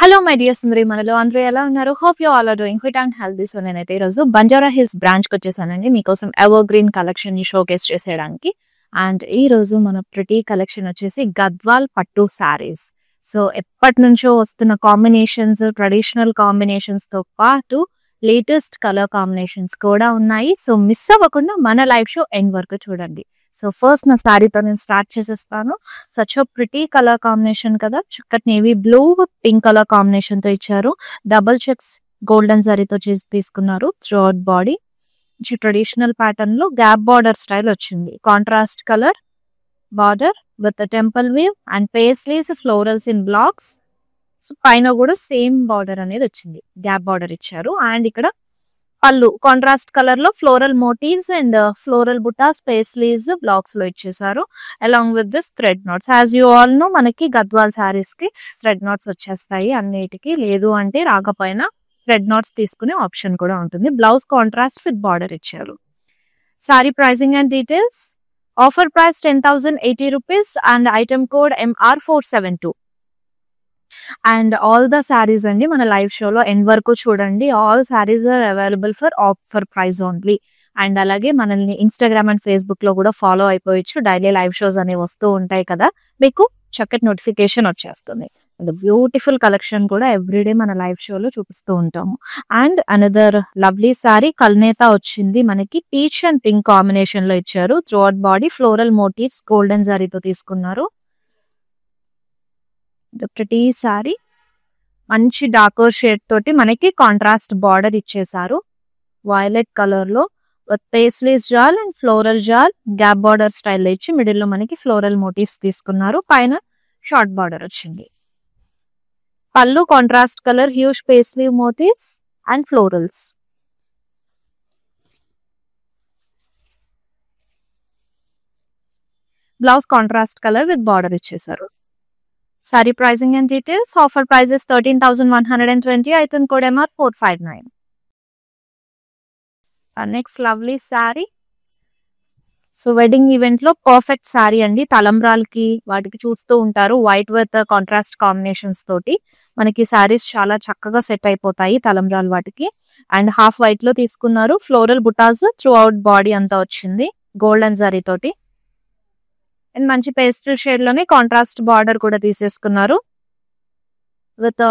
Hello my dear సుందరి మనలో అందరూ ఎలా ఉన్నారు? Hope you all are doing fit and healthy. So నేనైతే ఈరోజు బంజారా హిల్స్ బ్రాంచ్కి వచ్చేసానండి మీకోసం ఎవర్ గ్రీన్ కలెక్షన్ ని షోకేస్ చేసేయడానికి. అండ్ ఈ రోజు మన ప్రిటీ కలెక్షన్ వచ్చేసి గద్వాల్ పట్టు శారీస్. సో ఎప్పటి నుంచో వస్తున్న కాంబినేషన్స్, ట్రెడిషనల్ కాంబినేషన్స్ తో పాటు లేటెస్ట్ కలర్ కాంబినేషన్స్ కూడా ఉన్నాయి. సో మిస్ అవ్వకుండా మన లైవ్ షో ఎండ్ వరకు చూడండి. సో ఫస్ట్ నా శారీతో నేను స్టార్ట్ చేసేస్తాను. Such a pretty colour combination కదా, చక్కటి navy blue pink colour combination తో ఇచ్చారు. డబుల్ చెక్స్ గోల్డెన్ జరీతో చేసి తీసుకున్నారు. త్రూఅవుట్ బాడీ ట్రెడిషనల్ ప్యాటర్న్ లో గ్యాప్ బార్డర్ స్టైల్ వచ్చింది. Contrast colour border with temple weave and paisleys florals in blocks. So పైన కూడా సేమ్ బార్డర్ అనేది వచ్చింది, గ్యాప్ బార్డర్ ఇచ్చారు. అండ్ ఇక్కడ పళ్ళు కాంట్రాస్ట్ కలర్ లో floral motifs and floral butas paisleys blocks లో ఇచ్చేసారు. Along with this thread knots. As you all know మనకి గద్వాల్ శారీస్ కి థ్రెడ్ నాట్స్ వచ్చేస్తాయి అన్నిటికీ. లేదు అంటే రాకపోయినా థ్రెడ్ నాట్స్ తీసుకునే ఆప్షన్ కూడా ఉంటుంది. బ్లౌజ్ కాంట్రాస్ట్ విత్ బార్డర్ ఇచ్చారు. Sari pricing and details. Offer price 10,080 rupees and item code MR472. And all the saris అండి మన లైవ్ షోలో ఎండ్ వరకు చూడండి. All saris are available for offer price only. And అలాగే మనల్ని ఇన్స్టాగ్రామ్ అండ్ ఫేస్బుక్ లో కూడా ఫాలో అయిపోయచ్చు. డైలీ లైవ్ షోస్ అనేవి వస్తూ ఉంటాయి కదా, మీకు చక్కటి నోటిఫికేషన్ వచ్చేస్తుంది. అండ్ బ్యూటిఫుల్ కలెక్షన్ కూడా ఎవ్రీడే మన లైవ్ షోలో చూపిస్తూ ఉంటాము. అండ్ అనదర్ లవ్లీ శారీ కల్నేతా వచ్చింది మనకి. పీచ్ అండ్ పింక్ కాంబినేషన్ లో ఇచ్చారు. Throughout body floral motifs golden జరీతో తీసుకున్నారు. ప్రిటీ సారీ మంచి డార్కర్ షేడ్ తోటి మనకి కాంట్రాస్ట్ బార్డర్ ఇచ్చేసారు. వైలెట్ కలర్ లో paisleys jaal and floral jaal gap border style ఇచ్చి మిడిల్ లో మనకి ఫ్లోరల్ మోటివ్స్ తీసుకున్నారు. పైన షార్ట్ బార్డర్ వచ్చింది. Pallu contrast colour huge paisley motifs and florals. Blouse contrast colour with border ఇచ్చేసారు. Saree pricing and details. Offer price is 13,120. Item code MR459. Our next lovely saree. So wedding event లో perfect sari అండి. తలంబ్రాలకి వాటికి చూస్తూ ఉంటారు. White with contrast combinations తోటి మనకి శారీస్ చాలా చక్కగా సెట్ అయిపోతాయి తలంబ్రాల వాటికి. అండ్ హాఫ్ వైట్ లో తీసుకున్నారు. Floral butas throughout body అంతా వచ్చింది గోల్డెన్ జరీ తోటి. అండ్ మంచి పేస్టల్ షేడ్ లోనే కాంట్రాస్ట్ బార్డర్ కూడా తీసేసుకున్నారు విత్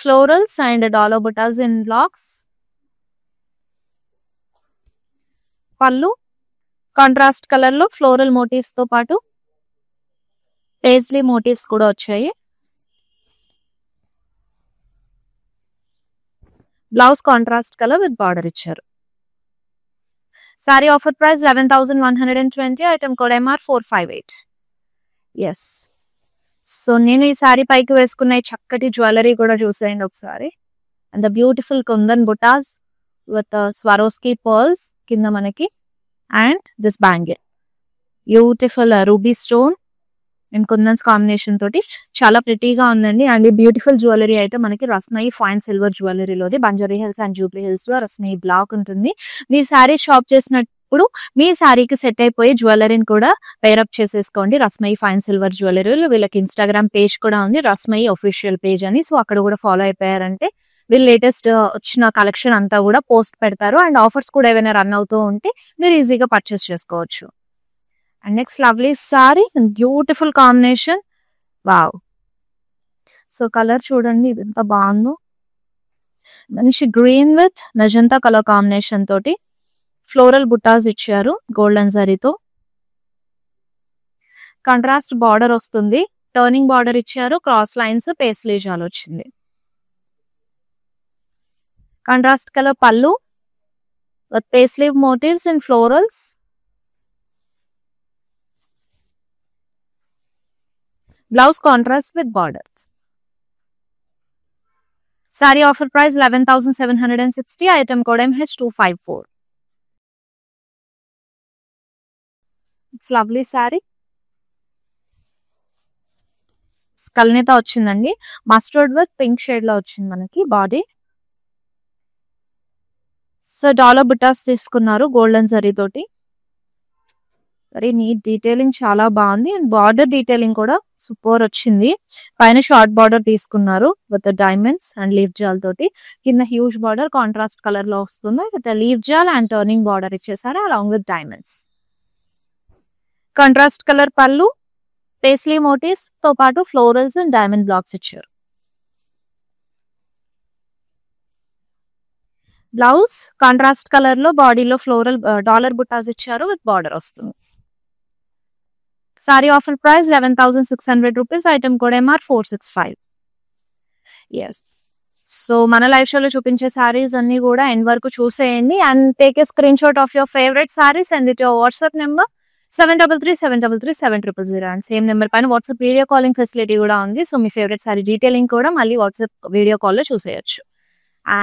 ఫ్లోరల్స్ అండ్ డాలో బుటాస్ ఇన్ బ్లాక్స్. పళ్ళు కాంట్రాస్ట్ కలర్ లో ఫ్లోరల్ మోటివ్స్ తో పాటు పేస్లీ మోటివ్స్ కూడా వచ్చాయి. Blouse contrast colour with border ఇచ్చారు. Sari offer price 11,120. Item code MR458. Yes. So నేను ఈ సారీ పైకి వేసుకున్న చక్కటి జ్యువెలరీ కూడా చూసేయండి ఒకసారి. And the beautiful kundan butas with Swarovski pearls కింద మనకి. And this bangle beautiful ruby stone and kundans combination తోటి చాలా ప్రిటీగా ఉందండి. అండ్ ఈ బ్యూటిఫుల్ జ్యువెలరీ అయితే మనకి రస్మయి ఫైన్ సిల్వర్ జ్యువెలరీలోది బంజారీ హిల్స్ అండ్ జూబ్లీ హిల్స్ లో రస్మయి బ్లాక్ ఉంటుంది. మీరు శారీ షాప్ చేసినప్పుడు మీ శారీకి సెట్ అయిపోయే జ్యువెలరీని కూడా పేరప్ చేసేసుకోండి. రస్మయి ఫైన్ సిల్వర్ జ్యువెలరీలో వీళ్ళకి ఇన్స్టాగ్రామ్ పేజ్ కూడా ఉంది, రస్మయి అఫీషియల్ పేజ్ అని. సో అక్కడ కూడా ఫాలో అయిపోయారంటే వీళ్ళు లేటెస్ట్ వచ్చిన కలెక్షన్ అంతా కూడా పోస్ట్ పెడతారు. అండ్ ఆఫర్స్ కూడా ఏమైనా రన్ అవుతూ ఉంటే మీరు ఈజీగా పర్చేస్ చేసుకోవచ్చు. And next lovely sari beautiful combination. Wow. So colour చూడండి ఇది ఎంత బాగుందో. మంచి green with magenta colour combination తోటి ఫ్లోరల్ బుటాస్ ఇచ్చారు గోల్డెన్ జరీతో. కాంట్రాస్ట్ బార్డర్ వస్తుంది. టర్నింగ్ బార్డర్ ఇచ్చారు. క్రాస్ లైన్స్ పేస్లీ జాల్ వచ్చింది. Contrast colour pallu with paisley motifs and florals. Blouse contrast with borders. Saree offer price 11,760. Item code MH254. It's lovely saree. కల్నేతా వచ్చిందండి. Mustard with pink shade లో వచ్చింది మనకి body. So dollar butas తీసుకున్నారు golden zari తోటి. Very neat detailing చాలా బాగుంది and border detailing కూడా super వచ్చింది. పైన షార్ట్ బార్డర్ తీసుకున్నారు with diamonds and leaf jaal తోటి. కింద హ్యూజ్ బార్డర్ కాంట్రాస్ట్ కలర్ లో వస్తుంది with leaf jaal and turning border ఇచ్చేసారు along with diamonds. Contrast colour పళ్ళు, పేస్లీ మోటివ్స్ తో పాటు ఫ్లోరల్స్ అండ్ డైమండ్ బ్లాక్స్ ఇచ్చారు. బ్లౌజ్ కాంట్రాస్ట్ కలర్ లో బాడీలో ఫ్లోరల్ డాలర్ బుట్టాస్ ఇచ్చారు విత్ బార్డర్ వస్తుంది. Sari offer price 11,600 rupees. Item code MR 465. Yes, so మన లైవ్ షోలో చూపించే సారీస్ అన్ని కూడా ఎండ్ వరకు చూసేయండి and take a screenshot of your favourite saris and it your WhatsApp number 7337337000 and same number పైన వాట్సాప్ వీడియో కాలింగ్ ఫెసిలిటీ కూడా ఉంది. సో మీ ఫేవరెట్ సారీ డీటెయిలింగ్ కూడా మళ్ళీ వాట్సాప్ వీడియో కాల్ లో చూసేయచ్చు.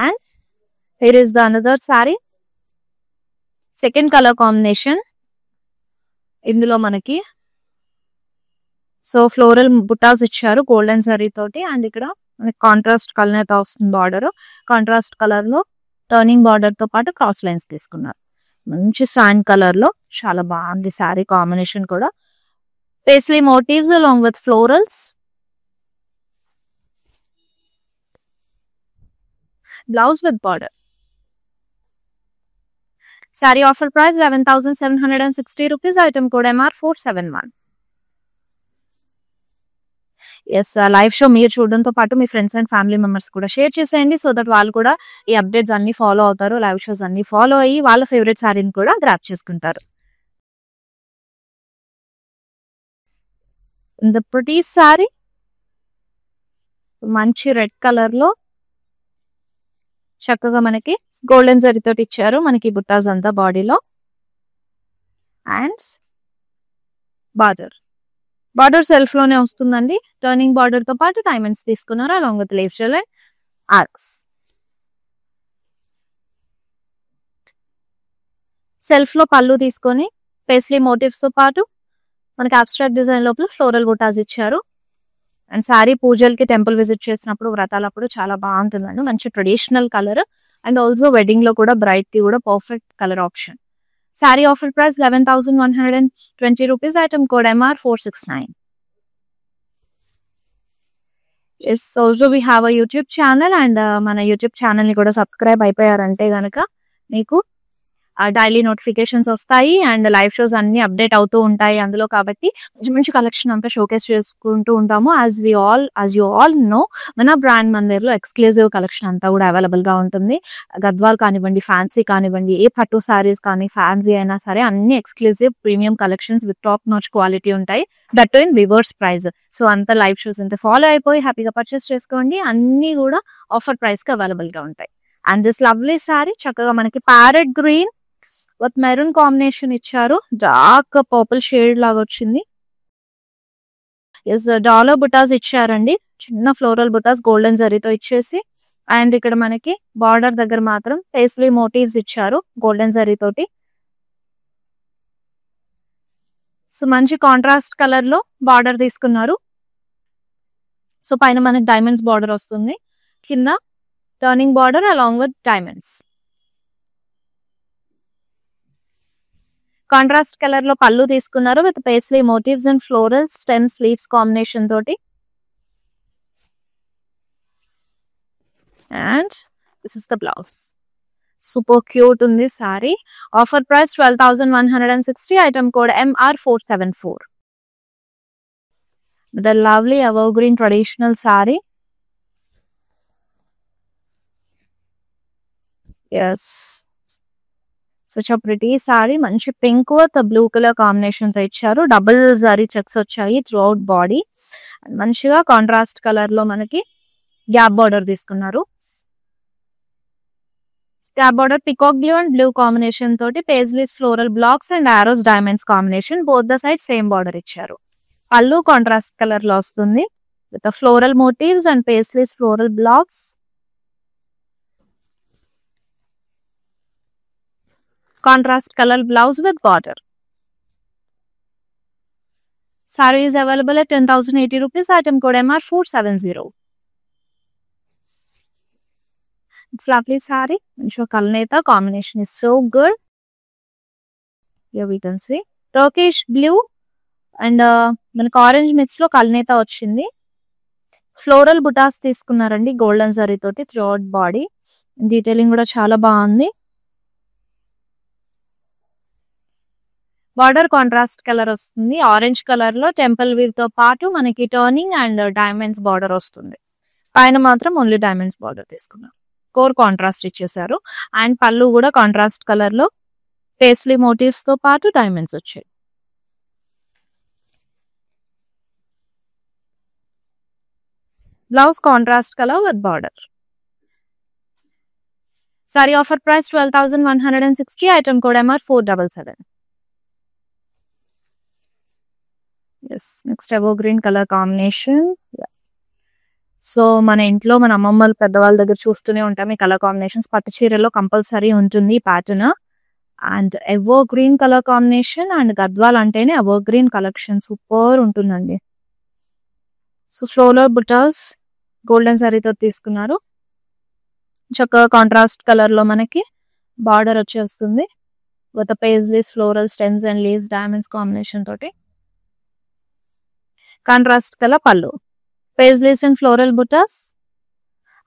And here is the another saree, second color combination. ఇందులో మనకి సో ఫ్లోరల్ బుటాస్ ఇచ్చారు గోల్డెన్ జరీ తోటి అండ్ ఇక్కడ మనకి కాంట్రాస్ట్ కలర్ అయితే వస్తుంది. బార్డర్ కాంట్రాస్ట్ కలర్ లో టర్నింగ్ బార్డర్ తో పాటు క్రాస్ లైన్స్ తీసుకున్నారు. మంచి శాండ్ కలర్ లో చాలా బాగుంది శారీ కాంబినేషన్ కూడా. Paisley motifs along with florals. Blouse with border. Saree offer price 11,760 rupees. Item code MR 471. Yes, live show మీరు చూడడంతో పాటు మీ ఫ్రెండ్స్ అండ్ ఫ్యామిలీ మెంబర్స్ కూడా షేర్ చేసేయండి సో దట్ వాళ్ళు కూడా ఈ అప్డేట్స్ అన్ని ఫాలో అవుతారు, లైవ్ షోస్ అన్ని ఫాలో అయ్యి వాళ్ళ ఫేవరెట్ శారీని కూడా గ్రాప్ చేసుకుంటారు. ద ప్రిటీ శారీ మంచి రెడ్ కలర్ లో చక్కగా మనకి గోల్డెన్ జరీ తోటి ఇచ్చారు మనకి బుట్టాస్ అంతా బాడీలో. అండ్ బార్డర్ సెల్ఫ్ లోనే వస్తుందండి. టర్నింగ్ బార్డర్ తో పాటు డైమండ్స్ తీసుకున్నారు along with leaf gel and arcs. Self లో పళ్ళు తీసుకొని పేస్లీ మోటివ్స్ తో పాటు మనకి అబ్స్ట్రాక్ట్ డిజైన్ లోపల ఫ్లోరల్ బుటాస్ ఇచ్చారు. అండ్ శారీ పూజలకి టెంపుల్ విజిట్ చేసినప్పుడు వ్రతాలప్పుడు చాలా బాగుంటుందండి. మంచి traditional colour and also wedding లో కూడా బ్రైట్ కి కూడా perfect colour option. Sari offer price 11,120 rupees. Item code MR 469. Yes, also we have a YouTube channel and మన యూట్యూబ్ ఛానల్ ని కూడా సబ్స్క్రైబ్ అయిపోయారంటే గనక మీకు డైలీ నోటిఫికేషన్స్ వస్తాయి అండ్ లైవ్ షోస్ అన్ని అప్డేట్ అవుతూ ఉంటాయి అందులో. కాబట్టి మంచి మంచి కలెక్షన్ అంతా షోకేస్ చేసుకుంటూ ఉంటాము. యాజ్ యూ ఆల్ నో మన బ్రాండ్ మందిర్లో ఎక్స్క్లూజివ్ కలెక్షన్ అంతా కూడా అవైలబుల్ గా ఉంటుంది. గద్వాల్ కానివ్వండి, ఫ్యాన్సీ కానివ్వండి, ఏ పట్టు సారీస్ కానీ ఫ్యాన్సీ అయినా సరే అన్ని exclusive premium collections with top notch quality ఉంటాయి. That in reverse price. So అంత లైవ్ షోస్ అంతా ఫాలో అయిపోయి హ్యాపీగా పర్చేస్ చేసుకోండి. అన్ని కూడా ఆఫర్ ప్రైస్ కి అవైలబుల్ గా ఉంటాయి. అండ్ దిస్ లవ్లీ సారీ చక్కగా మనకి parrot green with maroon combination ఇచ్చారు. డార్క్ పర్పుల్ షేడ్ లాగా వచ్చింది. ఎస్, డాలర్ బుటాస్ ఇచ్చారండి. చిన్న ఫ్లోరల్ బుటాస్ గోల్డెన్ జరీతో ఇచ్చేసి అండ్ ఇక్కడ మనకి బార్డర్ దగ్గర మాత్రం పేస్లీ మోటివ్స్ ఇచ్చారు గోల్డెన్ జరీ తోటి. సో మంచి కాంట్రాస్ట్ కలర్ లో బార్డర్ తీసుకున్నారు. సో పైన మనకి డైమండ్స్ బార్డర్ వస్తుంది, కింద turning border along with diamonds. Contrast colour లో పళ్ళు తీసుకున్నారు with paisley motifs and floral stem sleeves combination తోటి. And this is the blouse. Super cute ఉంది sari. Offer price 12,160. Item code MR 474. The lovely evergreen traditional sari. Yes, such a pretty saree. మంచి pink with blue colour combination తో ఇచ్చారు. Double zari checks వచ్చాయి throughout body. మంచిగా contrast colour లో మనకి gap border తీసుకున్నారు. Gap border peacock blue and blue combination తోటి paisleys floral blocks and arrows diamonds combination. Both the side same border ఇచ్చారు. Pallu contrast colour లో వస్తుంది with floral motifs and paisleys floral blocks. Contrast color blouse with border. Saree is available at 10,080 rupees. Item code MR 470. It's lovely saree. Kalneta combination is so good. Here we can see Turkish blue and మనకు orange mix లో కల్నేత వచ్చింది. Floral బుటాస్ తీసుకున్నారండి golden zari తోటి through out body. Detailing కూడా చాలా బాగుంది. Border contrast colour వస్తుంది. Orange colour లో టెంపుల్ వీవ్ తో పాటు మనకి టర్నింగ్ అండ్ డైమండ్స్ బార్డర్ వస్తుంది. పైన మాత్రం ఓన్లీ డైమండ్స్ బార్డర్ తీసుకున్నారు. కోర్ కాంట్రాస్ట్ ఇచ్చేసారు. అండ్ పళ్ళు కూడా కాంట్రాస్ట్ కలర్ లో పేస్లీ మోటివ్స్ తో పాటు డైమండ్స్ వచ్చాయి. Blouse contrast colour with border. Sari offer price 12,160. Item code MR 477. Yes, next evergreen colour combination. So మన ఇంట్లో మన అమ్మమ్మలు పెద్దవాళ్ళ దగ్గర చూస్తూనే ఉంటాం ఈ కలర్ కాంబినేషన్స్. పట్టు చీరలో కంపల్సరీ ఉంటుంది ఈ pattern. And evergreen colour combination and Gadwal అంటేనే ఎవో గ్రీన్ కలెక్షన్ సూపర్ ఉంటుందండి. సో ఫ్లోరల్ బుటాస్ గోల్డెన్ సారీతో తీసుకున్నారు. చక్కగా కాంట్రాస్ట్ కలర్ లో మనకి బార్డర్ వచ్చేస్తుంది with paisleys floral stems and leaves diamonds combination తోటి. Contrast colour pallu, paisleys and floral butas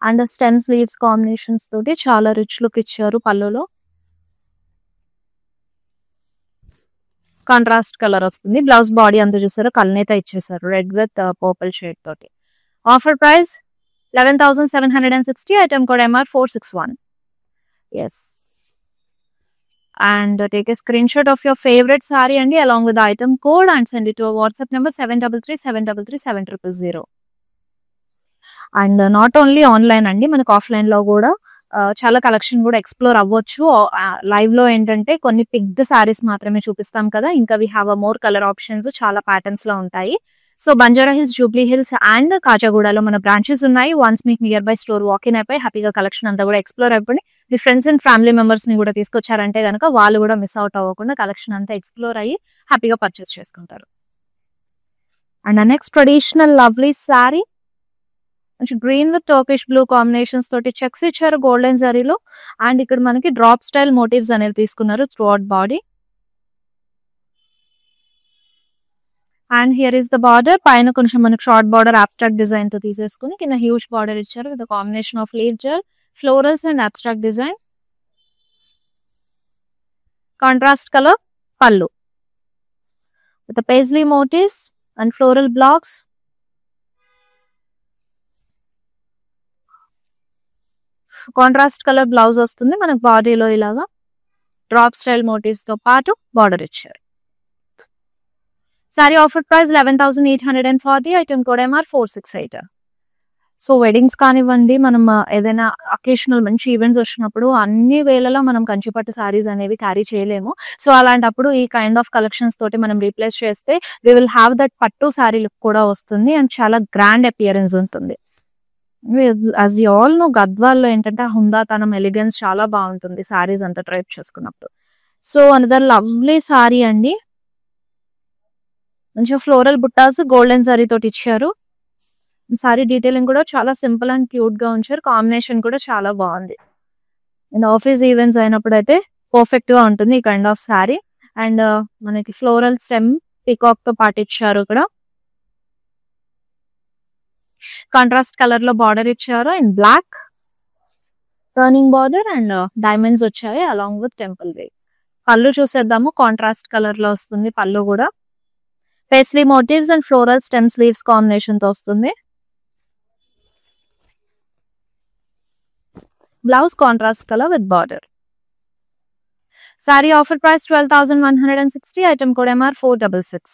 and stems leaves combinations తోటి చాలా రిచ్ లుక్ ఇచ్చారు పళ్ళులో. కాంట్రాస్ట్ కలర్ వస్తుంది. బ్లౌజ్ బాడీ అంతా చూసారు కల్నేత ఇచ్చేసారు రెడ్ విత్ పర్పుల్ షేడ్ తోటి. Offer price 11,760. Item code MR 461. Yes, and take a screenshot of your favorite saree and along with the item code and send it to our WhatsApp number 733-733-7000. And not only online అండి, మనకు offline లో కూడా చాలా collection కూడా explore అవ్వచ్చు. Live లో ఏంటంటే కొన్ని పిక్డ్ సారీస్ మాత్రమే చూపిస్తాం కదా, ఇంకా we have more colour options చాలా ప్యాటర్న్స్ లో ఉంటాయి. So Banjara Hills, Jubilee Hills and కాచాగూడలో మన బ్రాంచెస్ ఉన్నాయి. వన్స్ మీకు నియర్ బై స్టోర్ వాకిన్ అయిపోయి హ్యాపీగా కలెక్షన్ అంతా కూడా ఎక్స్ప్లోర్ అయిపోయి మీ ఫ్రెండ్స్ అండ్ ఫ్యామిలీ మెంబర్స్ ని కూడా తీసుకొచ్చారంటే కనుక వాళ్ళు కూడా మిస్ అవుట్ అవ్వకుండా కలెక్షన్ అంతా ఎక్స్ప్లోర్ అయ్యి హ్యాపీగా పర్చేస్ చేసుకుంటారు. And next traditional lovely sari, green with Turkish blue combinations తోటి చెక్స్ ఇచ్చారు గోల్డెన్ జరీలో. అండ్ ఇక్కడ మనకి డ్రాప్ స్టైల్ మోటివ్స్ అనేవి తీసుకున్నారు through out body. And here is the border. పైన కొంచెం మనకి షార్ట్ బార్డర్ అబ్స్ట్రాక్ట్ డిజైన్ తో తీసేసుకుని కింద హ్యూజ్ బార్డర్ ఇచ్చారు with combination of leaf jaal, florals and abstract design. Contrast colour pallu with paisley motifs and floral blocks. Contrast colour blouse వస్తుంది మనకు బాడీలో ఇలాగా డ్రాప్ స్టైల్ మోటివ్స్ తో పాటు బార్డర్ ఇచ్చారు. Sari offer price 11,840. Item code MR 468. So weddings కానివ్వండి, మనం ఏదైనా అకేషనల్ మంచి ఈవెంట్స్ వచ్చినప్పుడు అన్ని వేళలా మనం కంచిపట్టు సారీస్ అనేవి క్యారీ చేయలేము. సో అలాంటప్పుడు ఈ కైండ్ ఆఫ్ కలెక్షన్స్ తోటి మనం రీప్లేస్ చేస్తే వి విల్ హ్యావ్ దట్ పట్టు సారీ లుక్ కూడా వస్తుంది అండ్ చాలా గ్రాండ్ అపియరెన్స్ ఉంటుంది. యాజ్ వి ఆల్ నో గద్వాల్లో ఏంటంటే హుందాతనం, ఎలిగెన్స్ చాలా బాగుంటుంది సారీస్ అంతా ట్రైప్ చేసుకున్నప్పుడు. సో అనదర్ లవ్లీ సారీ అండి, మంచిగా ఫ్లోరల్ బుట్టాస్ గోల్డెన్ సారీ తోటి ఇచ్చారు. సారీ డీటెయిలింగ్ కూడా చాలా సింపుల్ అండ్ క్యూట్ గా ఉంచారు. కాంబినేషన్ కూడా చాలా బాగుంది. అండ్ ఆఫీస్ ఈవెంట్స్ అయినప్పుడు అయితే పర్ఫెక్ట్ గా ఉంటుంది ఈ కైండ్ ఆఫ్ సారీ. అండ్ మనకి ఫ్లోరల్ స్టెమ్ పీకాక్ తో పాటు ఇచ్చారు. ఇక్కడ కాంట్రాస్ట్ కలర్ లో బార్డర్ ఇచ్చారు and block turning border and diamonds వచ్చాయి along with temple weave. Pallu చూసేద్దాము. కాంట్రాస్ట్ కలర్ లో వస్తుంది పళ్ళు కూడా. Paisley motifs and floral stem sleeves combination తో వస్తుంది. Blouse contrast colour with border. Sari offer price 12,160. Item code MR 466.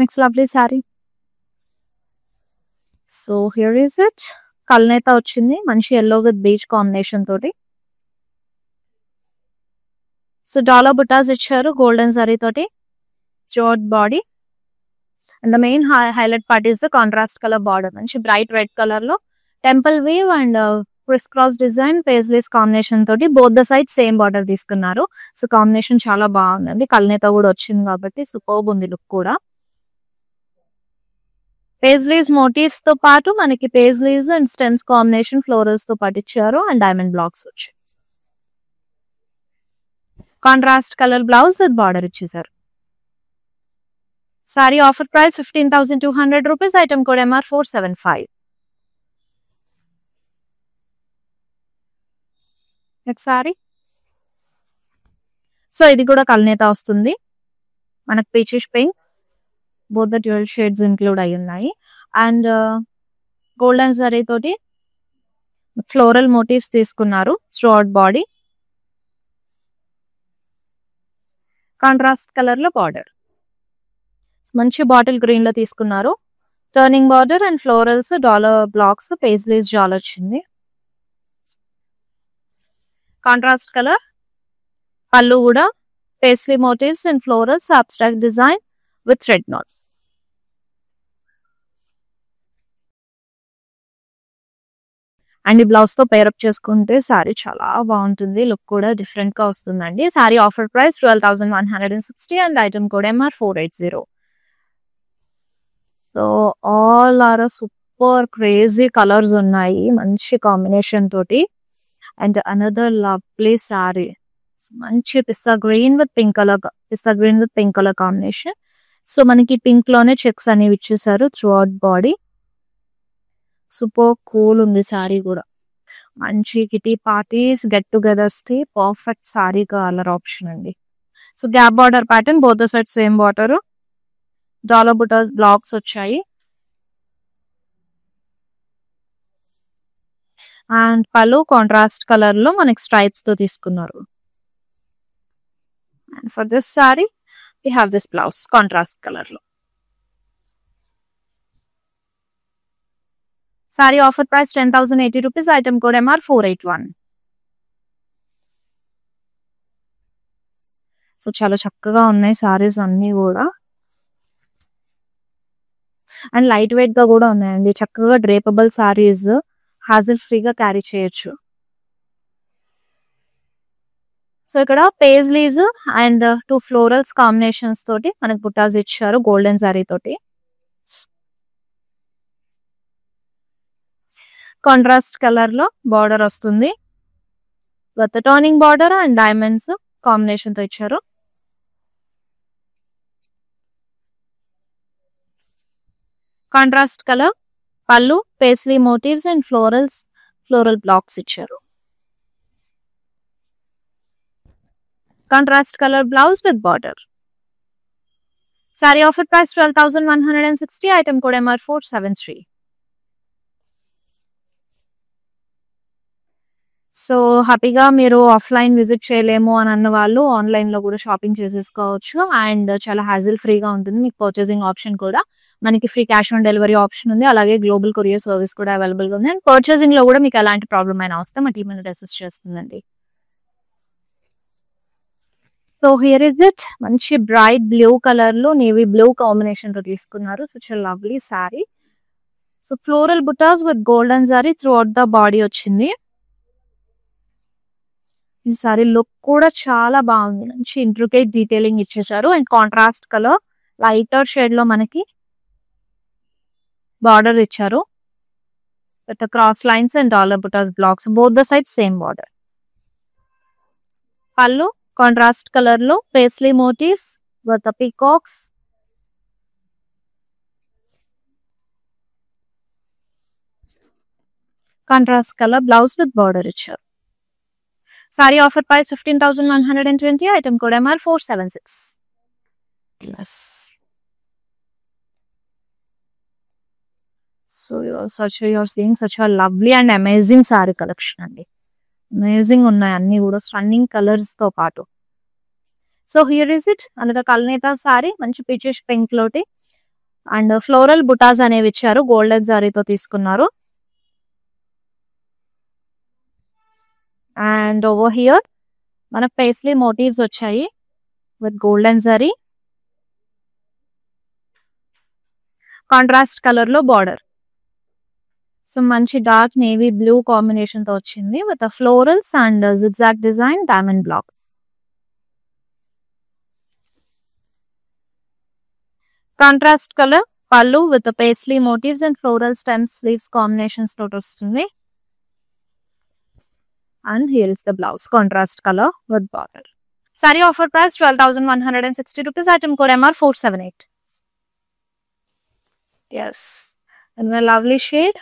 Next lovely sari. So here is it. కల్నేత వచ్చింది మంచి yellow with peach combination తోటి. So dollar butas ఇచ్చారు golden sari తోటి short body. And the main highlight part is the contrast colour border. మంచి bright red colour లో temple weave and criss cross design paisleys combination తోటి both the side same border తీసుకున్నారు. So combination చాలా బాగుందండి. కల్నేత కూడా వచ్చింది కాబట్టి సూపర్బ్ ఉంది లుక్ కూడా. పేజ్లీస్ మోటివ్స్ తో పాటు మనకి paisleys and stems combination florals తో పాటు ఇచ్చారు అండ్ డైమండ్ బ్లాక్స్ వచ్చాయి. Contrast colour blouse with border ఇచ్చేసారు. Sari offer price 15,200 rupees. Item code MR 475. Next sari. So ఇది కూడా కల్నేత వస్తుంది. మనకు peachish pink, both the dual shades include అయి ఉన్నాయి. అండ్ గోల్డెన్ జరీ తోటి ఫ్లోరల్ మోటివ్స్ తీసుకున్నారు త్రూఅవుట్ బాడీ. కాంట్రాస్ట్ కలర్ లో బార్డర్ మంచి బాటిల్ గ్రీన్ లో తీసుకున్నారు. Turning border and florals, dollar blocks, paisleys jaal వచ్చింది. కాంట్రాస్ట్ కలర్ పళ్ళు కూడా paisley motifs and florals, abstract design with thread knots. And ఈ బ్లౌజ్ తో పేరప్ చేసుకుంటే సారీ చాలా బాగుంటుంది. లుక్ కూడా డిఫరెంట్ గా వస్తుందండి. Sari offer price 12,160 and item code MR 480. So all are super crazy colours ఉన్నాయి మంచి కాంబినేషన్ తోటి. అండ్ అనదర్ లవ్లీ సారీ, మంచి pista green with pink colour combination. So మనకి పింక్ లోనే చెక్స్ అనేవి ఇచ్చేసారు త్రూఅవుట్ బాడీ. సూపర్ కూల్ ఉంది సారీ కూడా. మంచి కిటీ పార్టీస్, గెట్ టుగెదర్స్ కి పర్ఫెక్ట్ సారీ కలర్ ఆప్షన్ అండి. So gap border pattern, both side same border, dollar butas blocks వచ్చాయి. అండ్ పళ్ళు కాంట్రాస్ట్ కలర్ లో మనకి స్ట్రైప్స్ తో తీసుకున్నారు. And for this sari we have this blouse contrast colour లో. Sari offer price 10,080 rupees. Item code MR 481. So చాలా చక్కగా ఉన్నాయి సారీస్ అన్ని కూడా. అండ్ లైట్ వెయిట్ గా కూడా ఉన్నాయండి. చక్కగా డ్రేపబుల్ సారీస్, హాజిల్ ఫ్రీగా క్యారీ చేయొచ్చు. సో ఇక్కడ పేజ్లీస్ అండ్ 2 ఫ్లోరల్స్ కాంబినేషన్స్ తోటి మనకి బుటాస్ ఇచ్చారు గోల్డెన్ సారీ తోటి. కాంట్రాస్ట్ కలర్ లో బార్డర్ వస్తుంది with turning border and diamonds combination తో ఇచ్చారు. కాంట్రాస్ట్ కలర్ పళ్ళు, paisley motifs and floral blocks ఇచ్చారు. Contrast colour blouse with border. Sari offer price 12,160. Item code MR 473. So హ్యాపీగా మీరు ఆఫ్లైన్ విజిట్ చేయలేము అని అన్న వాళ్ళు ఆన్లైన్ లో కూడా షాపింగ్ చేసేసుకోవచ్చు. అండ్ చాలా హ్యాజిల్ ఫ్రీగా ఉంటుంది. మీకు పర్చేసింగ్ ఆప్షన్ కూడా మనకి free cash on delivery option ఉంది. అలాగే గ్లోబల్ కొరియర్ సర్వీస్ కూడా అవైలబుల్ గా ఉంది. అండ్ పర్చేసింగ్ లో కూడా మీకు ఎలాంటి ప్రాబ్లమ్ అయినా వస్తే మా టీమ్ అనేది అసిస్ట్ చేస్తుందండి. So here is it. మంచి బ్రైట్ బ్లూ కలర్ లో నేవీ బ్లూ కాంబినేషన్ తో తీసుకున్నారు. Such a lovely sari. So floral butas with golden sari throughout the body వచ్చింది. ఈ సారీ లుక్ కూడా చాలా బాగుంది. మంచి ఇంట్రికేట్ డీటెయిలింగ్ ఇచ్చేసారు. And contrast colour lighter shade లో మనకి బార్డర్ ఇచ్చారు with cross lines and dollar butas blocks, both the side same border. Pallu contrast colour లో paisley motifs with peacocks. Contrast colour blouse with border ఇచ్చారు. Sari offer price 15,120. Item code MR 476. Yes. So you're seeing such a lovely and amazing saree collection అండి. Amazing ఉన్నాయి అన్ని కూడా stunning colours తో పాటు. So here is it. Another కల్నేత సారీ, మంచి peachish pink లోటి అండ్ ఫ్లోరల్ బుటాస్ అనేవి ఇచ్చారు. గోల్డెన్ సారీతో తీసుకున్నారు. అండ్ ఓవర్ హియర్ మన పేస్లీ మోటివ్స్ వచ్చాయి with golden zari. Contrast colour లో బార్డర్. సో మంచి డార్క్ నేవీ బ్లూ కాంబినేషన్ తో వచ్చింది with florals and zigzag design, diamond blocks. Contrast colour pallu with paisley motifs and floral stems sleeves combinations తోటి వస్తుంది. And here is the blouse, contrast color with border. Saree offer price 12,160 rupees. Item code MR 478. Yes. And a lovely shade.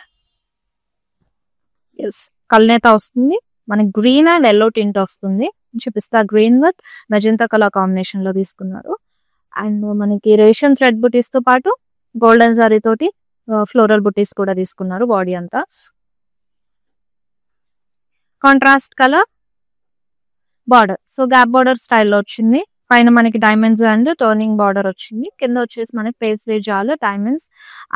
Yes. Kalneta వస్తుంది. మనకి green and yellow tint వస్తుంది. చూపిస్తా green with magenta colour combination లో తీసుకున్నారు. And మనకి రేషం thread బుటీస్ తో పాటు golden sari తోటి ఫ్లోరల్ బుటీస్ కూడా తీసుకున్నారు బాడీ అంతా. Contrast colour border, so gap border స్టైల్లో వచ్చింది. పైన మనకి డైమండ్స్ అండ్ టర్నింగ్ బార్డర్ వచ్చింది. కింద వచ్చేసి మనకి పేస్లీ జాల్ డైమండ్స్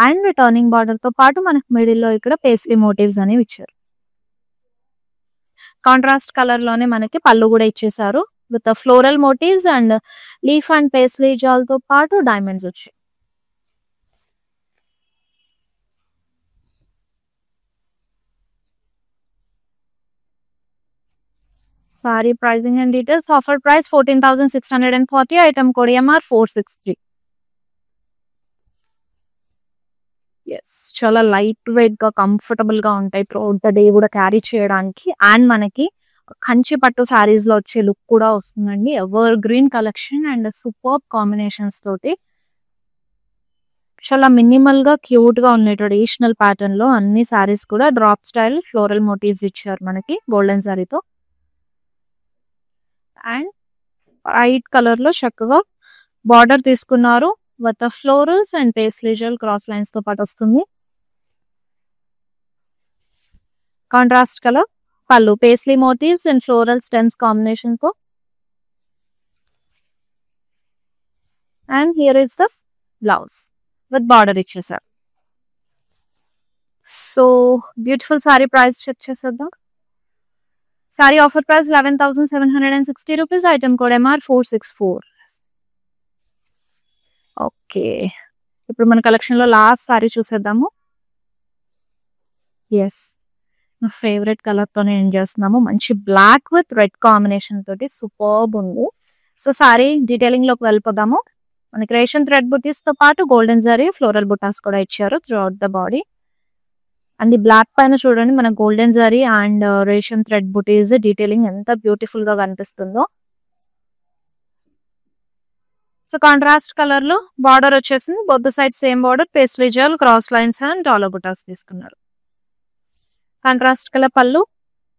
అండ్ టర్నింగ్ బార్డర్ తో పాటు మనకి మిడిల్ లో ఇక్కడ పేస్లీ మోటివ్స్ అనేవి ఇచ్చారు. కాంట్రాస్ట్ కలర్ లోనే మనకి పళ్ళు కూడా ఇచ్చేసారు with floral motifs and leaf and paisley jaal తో పాటు డైమండ్స్ వచ్చాయి. Saree pricing and details. Offer price 14,640. Item code MR 463. Yes, చాలా లైట్ వెయిట్ గా కంఫర్టబుల్ గా ఉంటాయి. త్రూఅవుట్ ద డే కూడా క్యారీ చేయడానికి. అండ్ మనకి కంచి పట్టు సారీస్ లో వచ్చే లుక్ కూడా వస్తుందండి. Ever green collection and super combinations తోటి చాలా మినిమల్ గా క్యూట్ గా ఉన్నాయి. ట్రెడిషనల్ ప్యాటర్న్ లో అన్ని సారీస్ కూడా డ్రాప్ స్టైల్ ఫ్లోరల్ మోటివ్స్ ఇచ్చారు మనకి గోల్డెన్ సారీతో. అండ్ వైట్ కలర్ లో చక్కగా బార్డర్ తీసుకున్నారు with florals and paisley jaal cross lines తో పాటు వస్తుంది. కాంట్రాస్ట్ కలర్ పళ్ళు, paisley motifs and floral stems combination తో. And here is the blouse with border ఇచ్చేసారు. So beautiful sari price check చేసేద్దాం. Saree offer price 11,760 rupees. Item code MR 464. Okay, ఇప్పుడు మన collection లో లాస్ట్ సారీ చూసేద్దాము. ఎస్, నా favourite colour తోనే end చేస్తున్నాము. మంచి బ్లాక్ విత్ రెడ్ కాంబినేషన్ తోటి సూపర్బ్ ఉంది. సో సారీ డీటెయిలింగ్ లోకి వెళ్ళిపోదాము. మనకి రేషన్ థ్రెడ్ బుటీస్ తో పాటు గోల్డెన్ జరీ ఫ్లోరల్ బుటాస్ కూడా ఇచ్చారు త్రూఅవుట్ ద బాడీ. అండ్ ఈ బ్లాక్ పైన చూడండి మన గోల్డెన్ జరీ అండ్ రేషం థ్రెడ్ బుటీస్ డీటెయిలింగ్ ఎంత బ్యూటిఫుల్ గా కనిపిస్తుందో. సో కాంట్రాస్ట్ కలర్ లో బార్డర్ వచ్చేసింది. Both side same border, paisley jaal cross lines and dollar butas తీసుకున్నారు. కాంట్రాస్ట్ కలర్ పళ్ళు,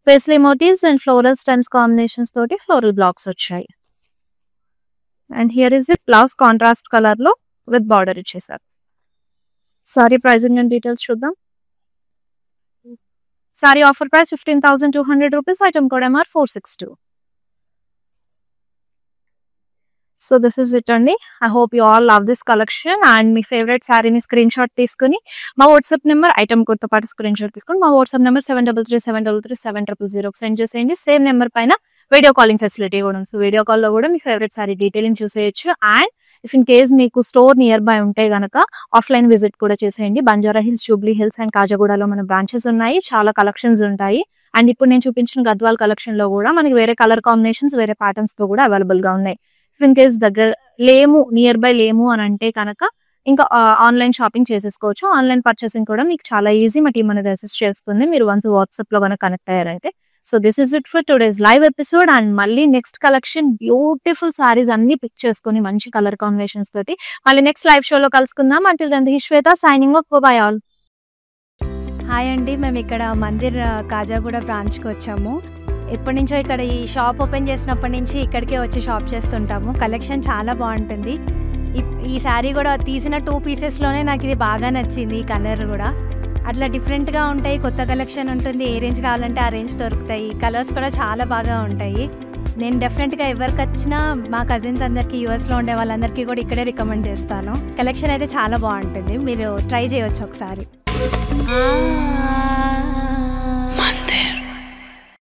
paisley motifs and floral stems combinations తోటి ఫ్లోరల్ బ్లాక్స్ వచ్చాయి. And here is it blouse contrast colour లో with border ఇచ్చేసారు. Sari pricing and details చూద్దాం. Saree offer price 15,200 rupees. Item code MR 462. So this is it అండి. I hope you all love this collection and me favourite శారీని screen shot తీసుకుని మా WhatsApp number item code తో పాటు screen shot తీసుకుని మా WhatsApp number 7337337000 send చేసేయండి. Same number పైన వీడియో కాలింగ్ ఫెసిలిటీ కూడా ఉంది. సో వీడియో కాల్ లో కూడా మీ ఫేవరెట్ శారీ డీటెయిలింగ్ చూసేయచ్చు. అండ్ ఇఫ్ ఇన్ కేస్ మీకు స్టోర్ నియర్ బై ఉంటే గనక ఆఫ్లైన్ విజిట్ కూడా చేసేయండి. Banjara Hills, Jubilee Hills and కాజాగూడలో మన బ్రాంచెస్ ఉన్నాయి. చాలా కలెక్షన్స్ ఉంటాయి. అండ్ ఇప్పుడు నేను చూపించిన గద్వాల్ కలెక్షన్ లో కూడా మనకి వేరే కలర్ కాంబినేషన్స్, వేరే ప్యాటర్న్స్ తో కూడా అవైలబుల్ గా ఉన్నాయి. ఇఫ్ ఇన్ కేస్ దగ్గర లేము, నియర్ బై లేము అని అంటే కనుక ఇంకా ఆన్లైన్ షాపింగ్ చేసేసుకోవచ్చు. ఆన్లైన్ పర్చేసింగ్ కూడా మీకు చాలా ఈజీ. మా టీమ్ అనేది అసిస్ట్ చేస్తుంది మీరు వన్స్ వాట్సాప్ లో కనుక కనెక్ట్ అయ్యారైతే. So this is it for today's live episode. And మళ్ళీ నెక్స్ట్ కలెక్షన్ బ్యూటిఫుల్ సారీస్ అన్ని పిక్ చేసుకుని మంచి కలర్ కాంబినేషన్స్ తోటి మళ్ళీ నెక్స్ట్ లైవ్ షోలో కలుసుకుందాం. Until then this is Shweta signing off. Bye all. Hi అండి, మేము ఇక్కడ మందిర్ కాజాగూడ బ్రాంచ్కి వచ్చాము. ఎప్పటి నుంచో ఇక్కడ ఈ షాప్ ఓపెన్ చేసినప్పటి నుంచి ఇక్కడికే వచ్చి షాప్ చేస్తుంటాము. కలెక్షన్ చాలా బాగుంటుంది. ఈ శారీ కూడా తీసిన 2 పీసెస్లోనే నాకు ఇది బాగా నచ్చింది. ఈ కలర్ కూడా అట్లా డిఫరెంట్గా ఉంటాయి. కొత్త కలెక్షన్ ఉంటుంది. ఏ రేంజ్ కావాలంటే ఆ రేంజ్ దొరుకుతాయి. కలర్స్ కూడా చాలా బాగా ఉంటాయి. నేను డెఫినెట్గా ఎవరికి వచ్చినా మా కజిన్స్ అందరికీ, యూఎస్లో ఉండే వాళ్ళందరికీ కూడా ఇక్కడే రికమెండ్ చేస్తాను. కలెక్షన్ అయితే చాలా బాగుంటుంది. మీరు ట్రై చేయవచ్చు ఒకసారి.